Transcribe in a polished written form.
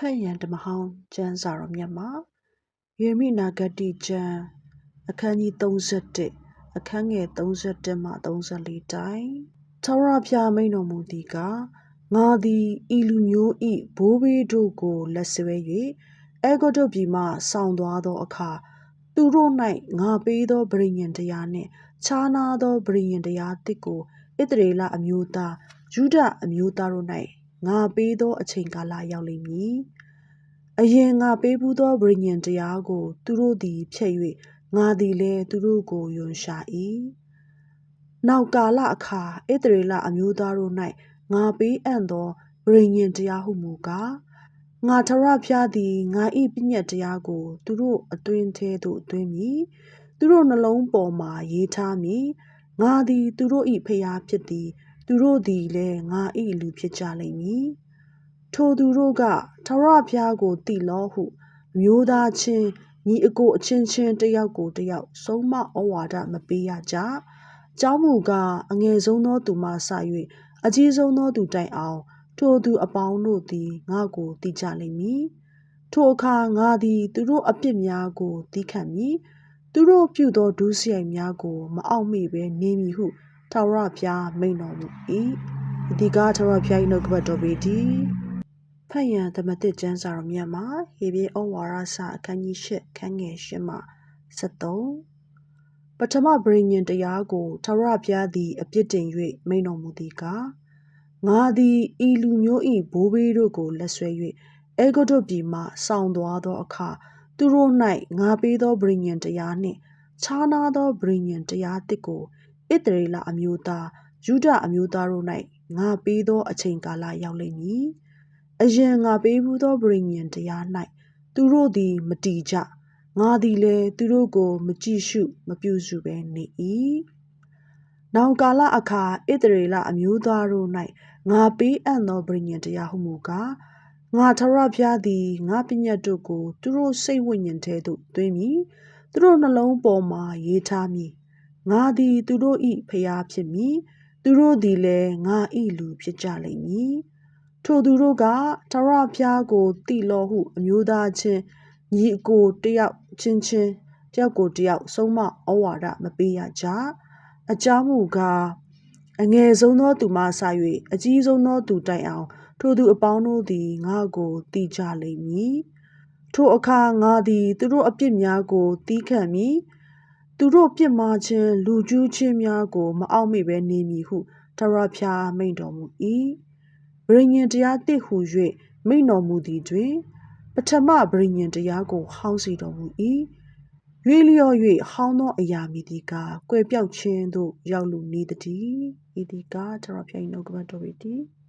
က်ရန်ဓမ္မဟောင်းကျမ်းစာတော်မြတ်မှာယေရမိနာဂတိကျမ်းအခန်းကြီး31အခန်းငယ်31မှ34တိုင်ထာဝရဘုရားမိန့်တော်မူသည်ကားငါသည်ဤလူမျိုး၏ဘိုးဘေးတို့ကိုလက်ဆွဲ၍အဲဂုတ္တုပြည်မှဆောင်သွားသောအခါသူတို့၌ငါပေးသောပဋိညာဉ်တရားနှင့်ခြားနားသောပဋိညာဉ်တရားသစ်ကိုဣသရေလအမျိုးသားယုဒအမျိုးသားတို့၌ငါပေးသောအချိန်ကာလရောက်လိမ့်မည်။အရင်ငါပေးဘူးသောပဋိညာဉ်တရားကိုသူတို့သည်ဖျက်၍ငါသည်လည်းသူတို့ကိုယွန်ရှာ၏။နောက်ကာလအခါဣသရေလအမျိုးသားတို့၌ငါပေးအံ့သောပဋိညာဉ်တရားဟုမူကားငါထာဝရဘုရားသည်ငါ၏ပညတ်တရားကိုသူတို့အတွင်းထဲသို့သွင်းမည်။သူတို့နှလုံးပေါ်မှာရေးထားမည်။ငါသည်သူတို့၏ဖျားဖြစ်သည်။သူတို့သည်လည်းငါ၏လူဖြစ်ကြလိမ့်မည်။ထိုသူတို့ကထာဝရဘုရားကိုသိလောဟုအမျိုးသားချင်းညီအကိုအချင်းချင်းတယောက်ကိုတယောက်ဆုံးမဩဝါဒမပေးရကြ။ကြောင်းမူကားအငယ်ဆုံးသောသူမှစ၍အကြီးဆုံးသောသူတိုင်အောင်ထိုသူအပေါင်းတို့သည်ငါကိုသိကြလိမ့်မည်။ထိုအခါငါသည်သူတို့အပြစ်များကိုသီးခံမည်။သူတို့ပြုသောဒုစရိုက်များကိုမအောက်မေ့ဘဲနေမည်ဟုထာဝရဘုရားမိန့်တော်မူ၏။ဒီကားထာဝရဘုရား၏နှုတ်ကပတ်တော်ပေတည်း။ဖတ်ရန်သမသစ်ကျမ်းစာတော်မြတ်မှာဟေဗြဲဩဝါဒစာအခန်းကြီး8အခန်းငယ်8မှ73ပထမပဋိညာဉ်တရားကိုထာဝရဘုရားသည်အပြစ်တင်၍မိန့်တော်မူသည်ကားငါသည်ဤလူမျိုး၏ဘိုးဘေးတို့ကိုလက်ဆွဲ၍အဲဂုတ္တုပြည်မှဆောင်သွားသောအခါသူတို့၌ငါပေးသောပဋိညာဉ်တရားနှင့်ခြားနားသောပဋိညာဉ်တရားသစ်ကိုဣသရေလအမျိုးသားယုဒအမျိုးသားတို့၌ငါပေးသောအချိန်ကာလရောက်လိမ့်မည်။အရင်ငါပေးဘူးသောပဋိညာဉ်တရား၌သူတို့သည်မတည်ကြငါသည်လည်းသူတို့ကိုမကြည့်ရှုမပြုစုဘဲနေ၏။နောက်ကာလအခါဣသရေလအမျိုးသားတို့၌ငါပေးအံ့သောပဋိညာဉ်တရားဟုမူကားငါထာဝရဘုရားသည်ငါပညတ်တို့ကိုသူတို့စိတ်ဝိညာဉ်ထဲသို့သွင်းမည်။သူတို့နှလုံးပေါ်မှာရေးထားမည်။ငါသည်သူတို့၏ဖျားဖြစ်မည်။သူတို့သည်လည်းငါ၏လူဖြစ်ကြလိမ့်မည်။ထိုသူတို့ကထာဝရဘုရားကိုသိလောဟုအမျိုးသားချင်းညီအကိုတယောက်ချင်းတယောက်ကိုတယောက်ဆုံးမဩဝါဒမပေးရကြ။အကြောင်းမူကားအငယ်ဆုံးသောသူမှစ၍အကြီးဆုံးသောသူတိုင်အောင်ထိုသူအပေါင်းတို့သည်ငါကိုသိကြလိမ့်မည်။ထိုအခါငါသည်သူတို့အပြစ်များကိုသီးခံမည်။သူတို့ပြစ်မှားခြင်းလူကျူးခြင်းများကိုမအောက်မေ့ဘဲနေမည်ဟုထာဝရဘုရားမိန့်တော်မူ၏။ပဋိညာဉ်တရားသစ်ဟူ၍မိန့်တော်မူသည်တွင်ပထမပဋိညာဉ်တရားကိုဟောင်းစေတော်မူ၏။ရွေ့လျော့၍ဟောင်းသောအရာမည်သည်ကားကွယ်ပြောက်ခြင်းသို့ရောက်လူနေသည်။ဤသည်ကားထာဝရဘုရား၏နှုတ်ကပတ်တော်ပေတည်း။